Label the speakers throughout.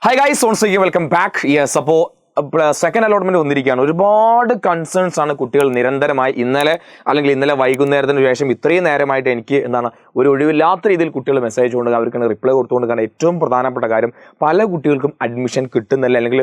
Speaker 1: Hi guys, once again welcome back. Yes, second allotment വന്നിരിക്കുകയാണ്. ഒരുപാട് concerns ആണ് കുട്ടികൾ നിരന്തരമായി ഇന്നലെ വൈകുന്നേരത്തിന് ശേഷം ഇത്രയും നേരമായിട്ട് എനിക്ക് ഒരു ഒഴിവില്ലാത്ത രീതിയിൽ കുട്ടികൾ മെസ്സേജ് കൊണ്ട് അവർക്ക് റിപ്ലൈ കൊടുത്തുകൊണ്ട്. കാരണം ഏറ്റവും പ്രധാനപ്പെട്ട കാര്യം, പല കുട്ടികൾക്കും അഡ്മിഷൻ കിട്ടുന്നില്ല, അല്ലെങ്കിൽ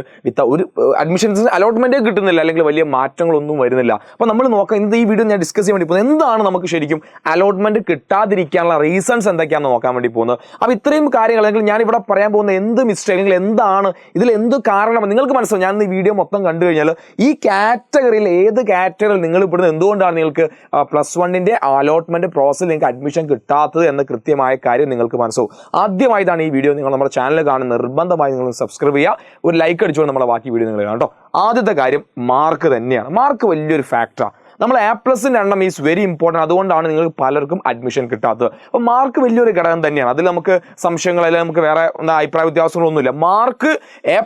Speaker 1: ഒരു അഡ്മിഷൻസ് അലോട്ട്മെന്റ് കിട്ടുന്നില്ല, അല്ലെങ്കിൽ വലിയ മാറ്റങ്ങളൊന്നും വരുന്നില്ല. അപ്പോൾ നമ്മൾ നോക്കാം, ഇന്നത്തെ ഈ വീഡിയോ ഞാൻ ഡിസ്കസ് ചെയ്യാൻ വേണ്ടി പോകുന്നത് എന്താണ് നമുക്ക് ശരിക്കും അലോട്ട്മെന്റ് കിട്ടാതിരിക്കാനുള്ള റീസൺസ് എന്തൊക്കെയാണെന്ന് നോക്കാൻ വേണ്ടി പോകുന്നത്. അപ്പോൾ ഇത്രയും കാര്യങ്ങൾ, അല്ലെങ്കിൽ ഞാൻ ഇവിടെ പറയാൻ പോകുന്ന എന്ത് മിസ്റ്റേക്ക്, അല്ലെങ്കിൽ എന്താണ് ഇതിൽ എന്ത് കാരണം നിങ്ങൾക്ക് മനസ്സിലാവും. ഞാൻ ഈ വീഡിയോ മൊത്തം കണ്ടു കഴിഞ്ഞാൽ ഈ കാറ്റഗറിയിൽ ഏത് കാറ്റഗറിയിൽ നിങ്ങൾ ഇവിടുന്ന് എന്തുകൊണ്ടാണ് നിങ്ങൾക്ക് +1 അലോട്ട്മെന്റ് പ്രോസസ്സിൽ നിങ്ങൾക്ക് അഡ്മിഷൻ കിട്ടാത്തത് എന്ന കൃത്യമായ കാര്യം നിങ്ങൾക്ക് മനസ്സിലാവും. ആദ്യമായിട്ടാണ് ഈ വീഡിയോ നിങ്ങൾ നമ്മുടെ ചാനൽ കാണുന്ന നിർബന്ധമായി നിങ്ങൾ സബ്സ്ക്രൈബ് ചെയ്യുക, ഒരു ലൈക്ക് അടിച്ചുകൊണ്ട് നമ്മളെ ബാക്കി വീഡിയോ നിങ്ങൾ കാണാം കേട്ടോ. ആദ്യത്തെ കാര്യം മാർക്ക് തന്നെയാണ്. മാർക്ക് വലിയൊരു ഫാക്ടറാണ്. നമ്മൾ A+ന്റെ എണ്ണം ഈസ് വെരി ഇമ്പോർട്ടൻറ്റ്. അതുകൊണ്ടാണ് നിങ്ങൾക്ക് പലർക്കും അഡ്മിഷൻ കിട്ടാത്തത്. അപ്പോൾ മാർക്ക് വലിയൊരു ഘടകം തന്നെയാണ്. അതിൽ നമുക്ക് സംശയങ്ങൾ, അല്ലെങ്കിൽ നമുക്ക് വേറെ അഭിപ്രായ വ്യത്യാസങ്ങളൊന്നുമില്ല. മാർക്ക് A+,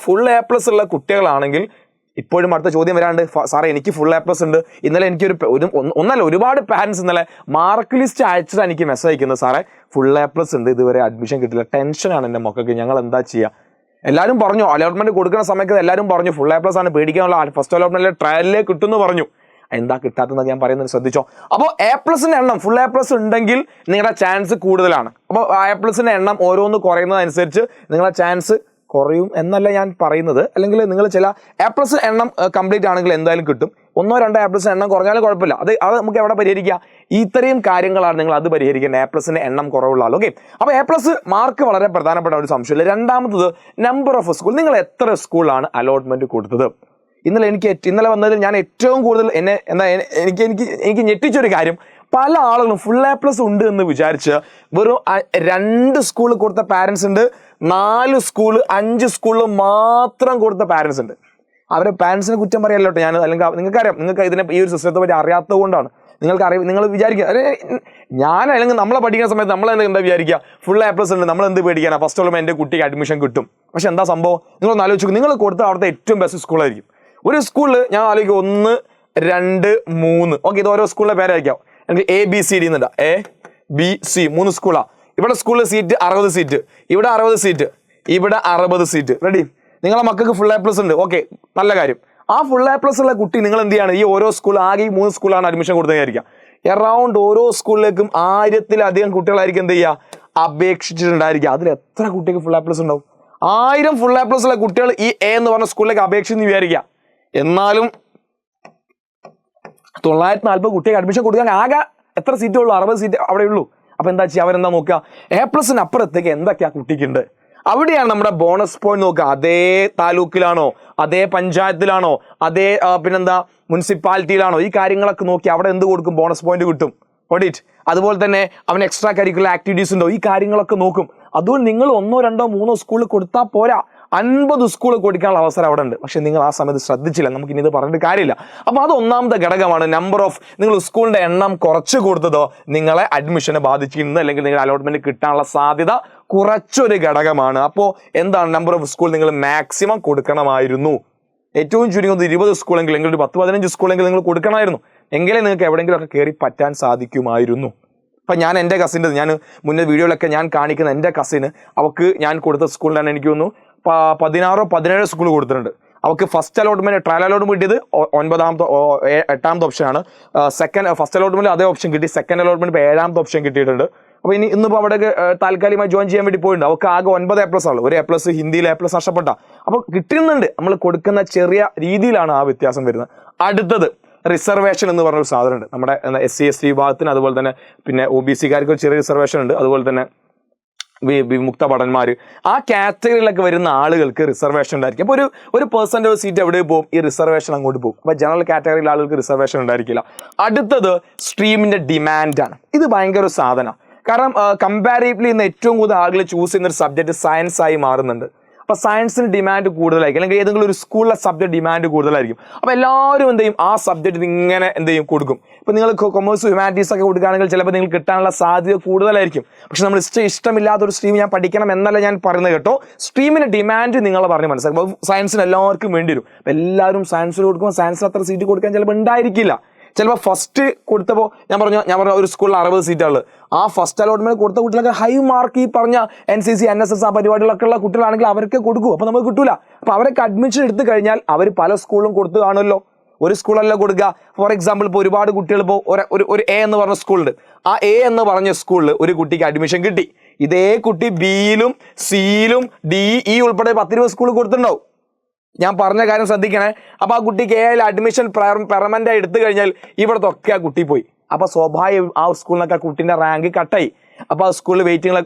Speaker 1: ഫുൾ A+ ഉള്ള കുട്ടികളാണെങ്കിൽ ഇപ്പോഴും അടുത്ത ചോദ്യം വരാണ്ട്, സാറേ എനിക്ക് ഫുൾ A+ ഉണ്ട്. ഇന്നലെ എനിക്ക് ഒന്നല്ല ഒരുപാട് പാരൻസ് ഇന്നലെ മാർക്ക് ലിസ്റ്റ് അയച്ചിട്ട് എനിക്ക് മെസ്സേജ് അയക്കുന്നത്, സാറേ ഫുൾ A+ ഉണ്ട്, ഇതുവരെ അഡ്മിഷൻ കിട്ടില്ല, ടെൻഷനാണ് എൻ്റെ മക്കൾക്ക്, ഞങ്ങൾ എന്താ ചെയ്യുക? എല്ലാവരും പറഞ്ഞു, അലോട്ട്മെന്റ് കൊടുക്കുന്ന സമയത്ത് എല്ലാവരും പറഞ്ഞു ഫുൾ A+ ആണ്, പേടിക്കാനുള്ള ഫസ്റ്റ് അലോട്ട്മെന്റിലെ ട്രയലിലേക്ക് കിട്ടുമെന്ന് പറഞ്ഞു. എന്താ കിട്ടാത്തതെന്ന് ഞാൻ പറയുന്നത് ശ്രദ്ധിച്ചോ. അപ്പോൾ A+ന്റെ എണ്ണം, ഫുൾ A+ ഉണ്ടെങ്കിൽ നിങ്ങളുടെ ചാൻസ് കൂടുതലാണ്. അപ്പോൾ A+ന്റെ എണ്ണം ഓരോന്ന് കുറയുന്നതനുസരിച്ച് നിങ്ങളുടെ ചാൻസ് കുറയും എന്നല്ല ഞാൻ പറയുന്നത്. അല്ലെങ്കിൽ നിങ്ങൾ ചില A+ എണ്ണം കംപ്ലീറ്റ് ആണെങ്കിൽ എന്തായാലും കിട്ടും. 1-2 A+ എണ്ണം കുറഞ്ഞാലും കുഴപ്പമില്ല. അത് നമുക്ക് എവിടെ പരിഹരിക്കാം? ഇത്രയും കാര്യങ്ങളാണ് നിങ്ങൾ അത് പരിഹരിക്കേണ്ടത്. A+ന്റെ എണ്ണം കുറവുള്ള ആൾ. ഓക്കെ, അപ്പോൾ A+ മാർക്ക് വളരെ പ്രധാനപ്പെട്ട ഒരു സംശയമില്ല. രണ്ടാമത്തത് നമ്പർ ഓഫ് സ്കൂൾ. നിങ്ങൾ എത്ര സ്കൂളാണ് അലോട്ട്മെന്റ് കൊടുത്തത്? ഇന്നലെ വന്നതിൽ ഞാൻ ഏറ്റവും കൂടുതൽ എനിക്ക് ഞെട്ടിച്ചൊരു കാര്യം, പല ആളുകളും ഫുൾ A+ ഉണ്ട് എന്ന് വിചാരിച്ച് വെറും 2 സ്കൂൾ കൊടുത്ത പാരൻസ് ഉണ്ട്, 4 സ്കൂൾ 5 സ്കൂളിൽ മാത്രം കൊടുത്ത പാരൻസ് ഉണ്ട്. അവരെ പാരൻസിനെ കുറ്റം പറയല്ലോ ഞാൻ. അല്ലെങ്കിൽ നിങ്ങൾക്കറിയാം, നിങ്ങൾക്ക് ഈ ഒരു സിസ്റ്റത്തെ പറ്റി അറിയാത്തത് കൊണ്ടാണ്. നിങ്ങൾ വിചാരിക്കുക, അല്ലെങ്കിൽ നമ്മളെ പഠിക്കുന്ന സമയത്ത് നമ്മൾ എന്താ വിചാരിക്കുക, ഫുൾ A+ ഉണ്ട്, നമ്മൾ എന്ത് പേടിക്കാനാണ്, ഫസ്റ്റ് ഓഫ് എൻ്റെ കുട്ടിക്ക് അഡ്മിഷൻ കിട്ടും. പക്ഷെ എന്താ സംഭവം? നിങ്ങളൊന്ന് ആലോചിച്ചു, നിങ്ങൾ കൊടുത്ത അവിടുത്തെ ഏറ്റവും ബെസ്റ്റ് സ്കൂളായിരിക്കും. ഒരു സ്കൂളിൽ ഞാൻ ആലോചിക്കും 1, 2, 3, ഓക്കെ, ഇത് ഓരോ സ്കൂളിലെ പേരായിരിക്കാം. എനിക്ക് ABCD എന്നുണ്ട്, ABC 3 സ്കൂളാണ്. ഇവിടെ സ്കൂളിൽ സീറ്റ് 60 സീറ്റ്, ഇവിടെ 60 സീറ്റ്, ഇവിടെ 60 സീറ്റ്. റെഡി? നിങ്ങളെ മക്കൾക്ക് ഫുൾ A+ ഉണ്ട്, ഓക്കെ, നല്ല കാര്യം. ആ ഫുൾ A+ ഉള്ള കുട്ടി നിങ്ങൾ എന്ത് ചെയ്യാണ്? ഈ ഓരോ സ്കൂൾ, ആകെ 3 സ്കൂളാണ് അഡ്മിഷൻ കൊടുത്തതായിരിക്കാം. എറൗണ്ട് ഓരോ സ്കൂളിലേക്കും 1000-ലധികം കുട്ടികളായിരിക്കും എന്ത് ചെയ്യുക, അപേക്ഷിച്ചിട്ടുണ്ടായിരിക്കുക. അതിൽ എത്ര കുട്ടിക്ക് ഫുൾ A+ ഉണ്ടാവും? 1000 ഫുൾ A+ ഉള്ള കുട്ടികൾ ഈ A എന്ന് പറഞ്ഞ സ്കൂളിലേക്ക് അപേക്ഷിച്ചെന്ന് വിചാരിക്കുക. എന്നാലും 940 കുട്ടിക്ക് അഡ്മിഷൻ കൊടുക്കാൻ ആകെ എത്ര സീറ്റേ ഉള്ളൂ? 60 സീറ്റ് അവിടെ ഉള്ളൂ. അപ്പോൾ എന്താ ചെയ്യുക? അവരെന്താ നോക്കുക? A+ന് അപ്പുറത്തേക്ക് എന്തൊക്കെയാ കുട്ടിക്കുണ്ട്? അവിടെയാണ് നമ്മുടെ ബോണസ് പോയിന്റ് നോക്കുക. അതേ താലൂക്കിലാണോ, അതേ പഞ്ചായത്തിലാണോ, അതേ മുനിസിപ്പാലിറ്റിയിലാണോ, ഈ കാര്യങ്ങളൊക്കെ നോക്കി അവിടെ എന്ത് കൊടുക്കും? ബോണസ് പോയിന്റ് കിട്ടും. ഓഡിറ്റ്. അതുപോലെ തന്നെ അവന് എക്സ്ട്രാ കരിക്കുലർ ആക്ടിവിറ്റീസ് ഉണ്ടോ, ഈ കാര്യങ്ങളൊക്കെ നോക്കും. അതുകൊണ്ട് നിങ്ങൾ 1, 2, 3 സ്കൂളിൽ കൊടുത്താൽ പോരാ, 50 സ്കൂൾ കൊടുക്കാനുള്ള അവസരം അവിടെ ഉണ്ട്. പക്ഷെ നിങ്ങൾ ആ സമയത്ത് ശ്രദ്ധിച്ചില്ല. നമുക്ക് ഇനി ഇത് പറഞ്ഞിട്ട് കാര്യമില്ല. അപ്പോൾ അത് ഒന്നാമത്തെ ഘടകമാണ്. നമ്പർ ഓഫ് നിങ്ങൾ സ്കൂളിന്റെ എണ്ണം കുറച്ച് കൊടുത്തതോ നിങ്ങളെ അഡ്മിഷനെ ബാധിച്ചിരുന്നത്, അല്ലെങ്കിൽ നിങ്ങൾ അലോട്ട്മെന്റ് കിട്ടാനുള്ള സാധ്യത കുറച്ചൊരു ഘടകമാണ്. അപ്പോൾ എന്താണ്, നമ്പർ ഓഫ് സ്കൂൾ നിങ്ങൾ മാക്സിമം കൊടുക്കണമായിരുന്നു. ഏറ്റവും ചുരുങ്ങിയത് 20 സ്കൂളെങ്കിൽ, ഒരു 10-15 സ്കൂളെങ്കിൽ നിങ്ങൾ കൊടുക്കണമായിരുന്നു. എങ്കിലേ നിങ്ങൾക്ക് എവിടെയെങ്കിലുമൊക്കെ കയറി പറ്റാൻ സാധിക്കുമായിരുന്നു. അപ്പം ഞാൻ എൻ്റെ കസിൻ്റെ, ഞാൻ മുന്നേ വീഡിയോയിലൊക്കെ ഞാൻ കാണിക്കുന്ന എൻ്റെ കസിന്, അവൾക്ക് ഞാൻ കൊടുത്ത സ്കൂളിലാണ് എനിക്ക് തോന്നുന്നു 16-17 സ്കൂൾ കൊടുത്തിട്ടുണ്ട്. അവൾക്ക് ഫസ്റ്റ് അലോട്ട്മെന്റ് ട്രയൽ അലോട്ട്മെന്റ് കിട്ടിയത് 8ാമത്തെ ഓപ്ഷനാണ്. ഫസ്റ്റ് അലോട്ട്മെന്റ് അതേ ഓപ്ഷൻ കിട്ടി. സെക്കൻഡ് അലോട്ട്മെന്റ് 7ാമത്തെ ഓപ്ഷൻ കിട്ടിയിട്ടുണ്ട്. അപ്പോൾ ഇന്നിപ്പോൾ അവിടെ താൽക്കാലികമായി ജോയിൻ ചെയ്യാൻ വേണ്ടി പോയിട്ടുണ്ട്. അവർക്ക് ആകെ 9 A+ ഉള്ളൂ. ഒരു A+, ഹിന്ദിയിൽ A+ നഷ്ടപ്പെട്ട. അപ്പോൾ കിട്ടുന്നുണ്ട്. നമ്മൾ കൊടുക്കുന്ന ചെറിയ രീതിയിലാണ് ആ വ്യത്യാസം വരുന്നത്. അടുത്തത് റിസർവേഷൻ എന്ന് പറഞ്ഞൊരു സാധനമുണ്ട്. നമ്മുടെ SC ST വിഭാഗത്തിന്, അതുപോലെ തന്നെ പിന്നെ OBC-കാർക്ക് ഒരു ചെറിയ റിസർവേഷൻ ഉണ്ട്. അതുപോലെ തന്നെ വിമുക്ത ഭടന്മാർ, ആ കാറ്റഗറിയിലൊക്കെ വരുന്ന ആളുകൾക്ക് റിസർവേഷൻ ഉണ്ടായിരിക്കും. അപ്പോൾ ഒരു പെർസെൻറ്റേജ് സീറ്റ് എവിടെ പോകും? ഈ റിസർവേഷൻ അങ്ങോട്ട് പോകും. അപ്പോൾ ജനറൽ കാറ്റഗറിയിലെ ആളുകൾക്ക് റിസർവേഷൻ ഉണ്ടായിരിക്കില്ല. അടുത്തത് സ്ട്രീമിൻ്റെ ഡിമാൻഡാണ്. ഇത് ഭയങ്കര ഒരു സാധനമാണ്. കാരണം കമ്പാരിറ്റീവ്ലി ഇന്ന് ഏറ്റവും കൂടുതൽ ആളുകൾ ചൂസ് ചെയ്യുന്ന ഒരു സബ്ജക്റ്റ് സയൻസ് ആയി മാറുന്നുണ്ട്. അപ്പോൾ സയൻസിന് ഡിമാൻഡ് കൂടുതലായിരിക്കും, അല്ലെങ്കിൽ ഏതെങ്കിലും ഒരു സ്കൂളിലെ സബ്ജക്ട് ഡിമാൻഡ് കൂടുതലായിരിക്കും. അപ്പോൾ എല്ലാവരും എന്ത് ചെയ്യും? ആ സബ്ജക്റ്റ് ഇങ്ങനെ എന്ത് ചെയ്യും? കൊടുക്കും. ഇപ്പോൾ നിങ്ങൾ കൊമേഴ്സ് ഹ്യൂമാനിറ്റീസ് ഒക്കെ കൊടുക്കുകയാണെങ്കിൽ ചിലപ്പോൾ നിങ്ങൾക്ക് കിട്ടാനുള്ള സാധ്യത കൂടുതലായിരിക്കും. പക്ഷെ നമ്മൾ ഇഷ്ടമില്ലാത്തൊരു സ്ട്രീം ഞാൻ പഠിക്കണം എന്നല്ല ഞാൻ പറയുന്നത് കേട്ടോ. സ്ട്രീമിന് ഡിമാൻഡ് നിങ്ങൾ പറഞ്ഞ് മനസ്സിലാക്കും. അപ്പോൾ സയൻസിന് എല്ലാവർക്കും വേണ്ടി വരും. എല്ലാവരും സയൻസിൽ കൊടുക്കുമ്പോൾ സയൻസിൽ അത്ര സീറ്റ് കൊടുക്കാൻ ചിലപ്പോൾ ഉണ്ടായിരിക്കില്ല. ചിലപ്പോൾ ഫസ്റ്റ് കൊടുത്തപ്പോൾ ഞാൻ പറഞ്ഞ ഒരു സ്കൂളിൽ 60 സീറ്റുകൾ, ആ ഫസ്റ്റ് അലോട്ട്മെന്റ് കൊടുത്ത കുട്ടികളൊക്കെ ഹൈ മാർക്ക് ഈ പറഞ്ഞ NCC NSS ആ പരിപാടികളൊക്കെ ഉള്ള കുട്ടികളാണെങ്കിൽ അവർക്ക് കൊടുക്കും. അപ്പോൾ നമുക്ക് കിട്ടൂല. അപ്പോൾ അവരൊക്കെ അഡ്മിഷൻ എടുത്തു കഴിഞ്ഞാൽ അവർ പല സ്കൂളിലും കൊടുത്തു കാണുമല്ലോ. ഒരു സ്കൂളല്ല കൊടുക്കുക. ഫോർ എക്സാമ്പിൾ ഇപ്പോൾ ഒരുപാട് കുട്ടികൾ ഇപ്പോൾ ഒരു A എന്ന് പറഞ്ഞ സ്കൂളുണ്ട്. ആ A എന്ന് പറഞ്ഞ സ്കൂളിൽ ഒരു കുട്ടിക്ക് അഡ്മിഷൻ കിട്ടി. ഇതേ കുട്ടി Bയിലും Cയിലും D E ഉൾപ്പെടെ 10-20 സ്കൂളിൽ കൊടുത്തിട്ടുണ്ടാവും. ഞാൻ പറഞ്ഞ കാര്യം ശ്രദ്ധിക്കണേ. അപ്പോൾ ആ കുട്ടിക്ക് Aയിൽ അഡ്മിഷൻ പെർമനന്റ് ആയി എടുത്തു കഴിഞ്ഞാൽ ഇവിടത്തെ ഒക്കെ ആ കുട്ടി പോയി. അപ്പോൾ സ്വാഭാവികം ആ സ്കൂളിനൊക്കെ കുട്ടീൻ്റെ റാങ്ക് കട്ടായി. അപ്പോൾ ആ സ്കൂളിൽ വെയിറ്റിംഗ്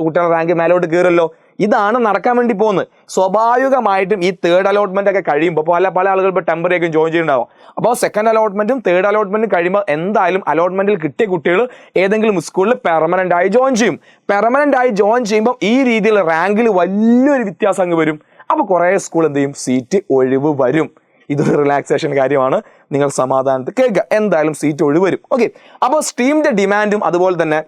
Speaker 1: കുട്ടികളുടെ റാങ്ക് മേലോട്ട് കയറുമല്ലോ. ഇതാണ് നടക്കാൻ വേണ്ടി പോകുന്നത്. സ്വാഭാവികമായിട്ടും ഈ തേർഡ് അലോട്ട്മെന്റ് ഒക്കെ കഴിയുമ്പോൾ പല ആളുകൾ ഇപ്പോൾ ടെമ്പററി ഒക്കെ ജോയിൻ ചെയ്യുന്നുണ്ടാവും. അപ്പോൾ സെക്കൻഡ് അലോട്ട്മെന്റും തേർഡ് അലോട്ട്മെന്റും കഴിയുമ്പോൾ എന്തായാലും അലോട്ട്മെന്റിൽ കിട്ടിയ കുട്ടികൾ ഏതെങ്കിലും സ്കൂളിൽ പെർമനന്റ് ആയി ജോയിൻ ചെയ്യും. പെർമനന്റ് ആയി ജോയിൻ ചെയ്യുമ്പോൾ ഈ രീതിയിൽ റാങ്കിൽ വലിയൊരു വ്യത്യാസം അങ്ങ് വരും. അപ്പോൾ കുറേ സ്കൂൾ എന്ത് ചെയ്യും, സീറ്റ് ഒഴിവ് വരും. ഇതൊരു റിലാക്സേഷൻ കാര്യമാണ്. നിങ്ങൾ സമാധാനത്തിൽ കേൾക്കുക. എന്തായാലും സീറ്റ് ഒഴിവ് വരും. ഓക്കെ. അപ്പോൾ സ്ട്രീമിന്റെ ഡിമാൻഡും അതുപോലെ തന്നെ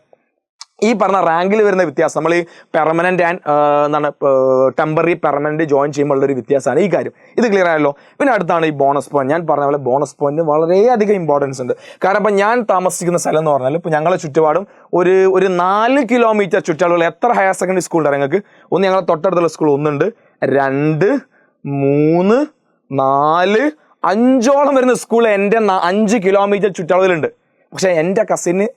Speaker 1: ഈ പറഞ്ഞ റാങ്കിൽ വരുന്ന വ്യത്യാസം, നമ്മൾ ഈ permanent and temporary permanent join ചെയ്യുമ്പോൾ ഉള്ളൊരു വ്യത്യാസമാണ് ഈ കാര്യം. ഇത് ക്ലിയർ ആയല്ലോ. പിന്നെ അടുത്താണ് ഈ ബോണസ് പോയിന്റ്. ഞാൻ പറഞ്ഞ പോലെ ബോണസ് പോയിന്റ് വളരെയധികം ഇമ്പോർട്ടൻസ് ഉണ്ട്. കാരണം ഇപ്പം ഞാൻ താമസിക്കുന്ന സ്ഥലം എന്ന് പറഞ്ഞാൽ ഇപ്പോൾ ഞങ്ങളെ ചുറ്റുപാടും ഒരു 4 കിലോമീറ്റർ ചുറ്റളവിൽ എത്ര ഹയർ സെക്കൻഡറി സ്കൂൾ ഉണ്ട് ഞങ്ങൾക്ക്? ഒന്ന് ഞങ്ങളെ തൊട്ടടുത്തുള്ള സ്കൂൾ ഒന്നുണ്ട്, 2, 3, 4, 5ഓളം വരുന്ന സ്കൂൾ എൻ്റെ 5 കിലോമീറ്റർ ചുറ്റളവിലുണ്ട്. പക്ഷേ എൻ്റെ കസിന്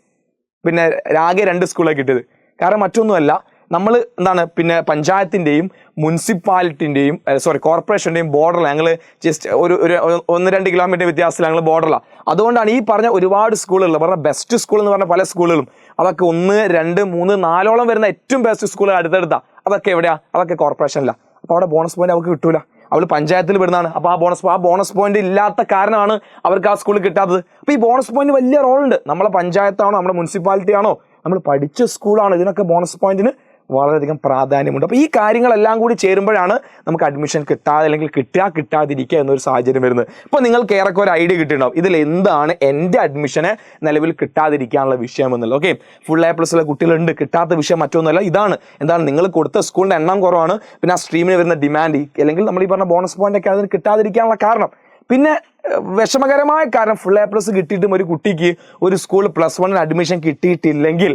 Speaker 1: പിന്നെ ആകെ 2 സ്കൂളാണ് കിട്ടിയത്. കാരണം മറ്റൊന്നുമല്ല, നമ്മൾ എന്താണ് പിന്നെ പഞ്ചായത്തിൻ്റെയും മുനിസിപ്പാലിറ്റിൻ്റെയും കോർപ്പറേഷൻ്റെയും ബോർഡറിൽ ഞങ്ങൾ ജസ്റ്റ് ഒരു 1-2 കിലോമീറ്റർ വ്യത്യാസത്തിൽ ഞങ്ങൾ ബോർഡറിലാണ്. അതുകൊണ്ടാണ് ഈ പറഞ്ഞ ഒരുപാട് സ്കൂളുകൾ പറഞ്ഞ ബെസ്റ്റ് സ്കൂൾ എന്ന് പറഞ്ഞ പല സ്കൂളുകളും അതൊക്കെ 1, 2, 3, 4ഓളം വരുന്ന ഏറ്റവും ബെസ്റ്റ് സ്കൂളുകൾ അടുത്തടുത്താണ്. അതൊക്കെ എവിടെയാണ്? അതൊക്കെ കോർപ്പറേഷനിലാണ്. അപ്പോൾ അവിടെ ബോണസ് പോയിന്റ് അവർക്ക് കിട്ടൂല. അവൾ പഞ്ചായത്തിൽ വിടുന്നതാണ്. അപ്പോൾ ആ ബോണസ് പോയിന്റ് ഇല്ലാത്ത കാരണമാണ് അവർക്ക് ആ സ്കൂളിൽ കിട്ടാത്തത്. അപ്പോൾ ഈ ബോണസ് പോയിന്റ് വലിയ റോളുണ്ട്. നമ്മളെ പഞ്ചായത്താണോ നമ്മുടെ മുനിസിപ്പാലിറ്റി ആണോ നമ്മൾ പഠിച്ച സ്കൂളാണോ, ഇതിനൊക്കെ ബോണസ് പോയിന്റിന് വളരെയധികം പ്രാധാന്യമുണ്ട്. അപ്പോൾ ഈ കാര്യങ്ങളെല്ലാം കൂടി ചേരുമ്പോഴാണ് നമുക്ക് അഡ്മിഷൻ കിട്ടാതെ അല്ലെങ്കിൽ കിട്ടാതിരിക്കുക എന്നൊരു സാഹചര്യം വരുന്നത്. ഇപ്പോൾ നിങ്ങൾക്ക് ഏറെക്കൊരു ഒരു ഐഡിയ കിട്ടിയിട്ടുണ്ടാവും ഇതിൽ എന്താണ് എൻ്റെ അഡ്മിഷനെ നിലവിൽ കിട്ടാതിരിക്കാനുള്ള വിഷയം എന്നുള്ളത്. ഓക്കെ. ഫുൾ A+ കുട്ടികളുണ്ട്, കിട്ടാത്ത വിഷയം മറ്റൊന്നുമല്ല. എന്താണ് നിങ്ങൾ കൊടുത്ത സ്കൂളിൻ്റെ എണ്ണം കുറവാണ്. പിന്നെ ആ സ്ട്രീമിന് വരുന്ന ഡിമാൻഡ് അല്ലെങ്കിൽ നമ്മൾ ഈ പറഞ്ഞ ബോണസ് പോയിന്റ് ഒക്കെ അതിന് കിട്ടാതിരിക്കാനുള്ള കാരണം. പിന്നെ വിഷമകരമായ കാരണം ഫുൾ A+ കിട്ടിയിട്ടും ഒരു കുട്ടിക്ക് ഒരു സ്കൂൾ +1 അഡ്മിഷൻ കിട്ടിയിട്ടില്ലെങ്കിൽ,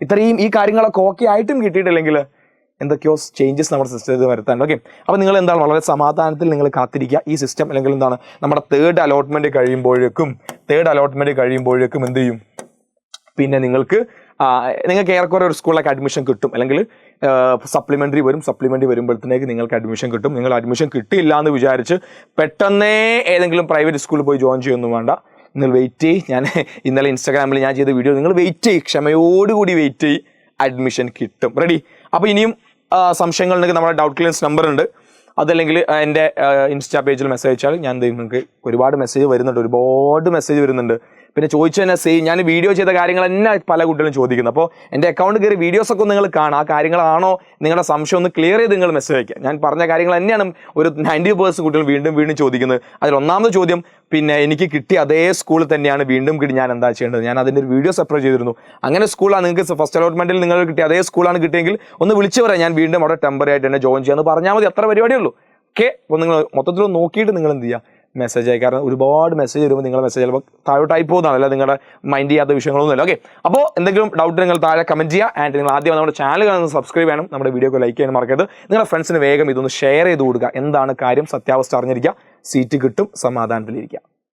Speaker 1: ഇത്രയും ഈ കാര്യങ്ങളൊക്കെ ഓക്കെ ആയിട്ടും കിട്ടിയിട്ടില്ലെങ്കിൽ എന്തൊക്കെയോ ചേഞ്ചസ് നമ്മുടെ സിസ്റ്റത്തിൽ വരുത്താൻ. ഓക്കെ. അപ്പോൾ നിങ്ങൾ എന്താണ് വളരെ സമാധാനത്തിൽ നിങ്ങൾ കാത്തിരിക്കുക. ഈ സിസ്റ്റം അല്ലെങ്കിൽ എന്താണ് നമ്മുടെ തേർഡ് അലോട്ട്മെന്റ് കഴിയുമ്പോഴേക്കും എന്ത് ചെയ്യും, പിന്നെ നിങ്ങൾക്ക് ഏറെക്കുറെ ഒരു സ്കൂളിലേക്ക് അഡ്മിഷൻ കിട്ടും. അല്ലെങ്കിൽ സപ്ലിമെൻ്ററി വരുമ്പോഴത്തേക്ക് നിങ്ങൾക്ക് അഡ്മിഷൻ കിട്ടും. നിങ്ങൾ അഡ്മിഷൻ കിട്ടിയില്ല എന്ന് വിചാരിച്ച് പെട്ടെന്നേ ഏതെങ്കിലും പ്രൈവറ്റ് സ്കൂളിൽ പോയി ജോയിൻ ചെയ്യൊന്നും വേണ്ട. നിങ്ങൾ വെയിറ്റ് ചെയ്യ്. ഞാൻ ഇന്നലെ ഇൻസ്റ്റാഗ്രാമിൽ ഞാൻ ചെയ്ത വീഡിയോ നിങ്ങൾ വെയിറ്റ് ചെയ്യ്, ക്ഷമയോടുകൂടി വെയിറ്റ് ചെയ്യ്, അഡ്മിഷൻ കിട്ടും. റെഡി. അപ്പോൾ ഇനിയും സംശയങ്ങളുണ്ടെങ്കിൽ നമ്മുടെ ഡൗട്ട് ക്ലിയറൻസ് നമ്പർ ഉണ്ട്. അതല്ലെങ്കിൽ എൻ്റെ ഇൻസ്റ്റാ പേജിൽ മെസ്സേജ് അയച്ചാൽ ഞാൻ നിങ്ങൾക്ക് ഒരുപാട് മെസ്സേജ് വരുന്നുണ്ട്. പിന്നെ ചോദിച്ചതന്നെ ഞാൻ വീഡിയോ ചെയ്ത കാര്യങ്ങൾ തന്നെ പല കുട്ടികളും ചോദിക്കുന്നു. അപ്പോൾ എൻ്റെ അക്കൗണ്ട് കയറി വീഡിയോസൊക്കെ നിങ്ങൾ കാണുക. ആ കാര്യങ്ങളാണോ നിങ്ങളുടെ സംശയം ഒന്ന് ക്ലിയർ ചെയ്ത് നിങ്ങൾ മെസ്സേജ് അയക്കുക. ഞാൻ പറഞ്ഞ കാര്യങ്ങൾ തന്നെയാണ് ഒരു 90% കുട്ടികൾ വീണ്ടും ചോദിക്കുന്നത്. അതിൽ ഒന്നാമത്തെ ചോദ്യം, പിന്നെ എനിക്ക് കിട്ടിയ അതേ സ്കൂളിൽ തന്നെയാണ് വീണ്ടും കിട്ടി, ഞാൻ എന്താ ചെയ്യേണ്ടത്? ഞാൻ അതിൻ്റെ ഒരു വീഡിയോ സെപ്പറേറ്റ് ചെയ്തിരുന്നു. അങ്ങനെ സ്കൂളാണ് നിങ്ങൾക്ക് ഫസ്റ്റ് അലോട്ട്മെൻറ്റിൽ നിങ്ങൾ കിട്ടിയ അതേ സ്കൂളാണ് കിട്ടിയെങ്കിൽ ഒന്ന് വിളിച്ചു പറയാം, ഞാൻ വീണ്ടും അവിടെ ടെമ്പററി ആയിട്ട് തന്നെ ജോയിൻ ചെയ്യാമെന്ന് പറഞ്ഞാൽ മതി. അത്ര പരിപാടിയുള്ളൂ. ഓക്കെ. അപ്പോൾ നിങ്ങൾ മൊത്തത്തിൽ നോക്കിയിട്ട് നിങ്ങൾ എന്ത് ചെയ്യുക, മെസ്സേജ് അയക്കാറ്. ഒരുപാട് മെസ്സേജ് വരുമ്പോൾ നിങ്ങളുടെ മെസ്സേജ് ചിലപ്പോൾ താഴോട്ടായി പോകുന്നതാണ്, അല്ല നിങ്ങളുടെ മൈൻഡ് ചെയ്യാത്ത വിഷയങ്ങളൊന്നുമില്ല. ഓക്കെ. അപ്പോൾ എന്തെങ്കിലും ഡൗട്ട് നിങ്ങൾ താഴെ കമൻറ്റ് ചെയ്യുക. ആൻഡ് നിങ്ങൾ ആദ്യം നമ്മുടെ ചാനൽ സബ്സ്ക്രൈബ് ചെയ്യണം, നമ്മുടെ വീഡിയോക്ക് ലൈക്ക് ചെയ്യാൻ മറക്കരുത്. നിങ്ങളുടെ ഫ്രണ്ട്സിന് വേഗം ഇതൊന്ന് ഷെയർ ചെയ്ത് കൊടുക്കുക. എന്താണ് കാര്യം, സത്യാവസ്ഥ അറിഞ്ഞിരിക്കുക, സീറ്റ് കിട്ടും, സമാധാനത്തിലിരിക്കുക.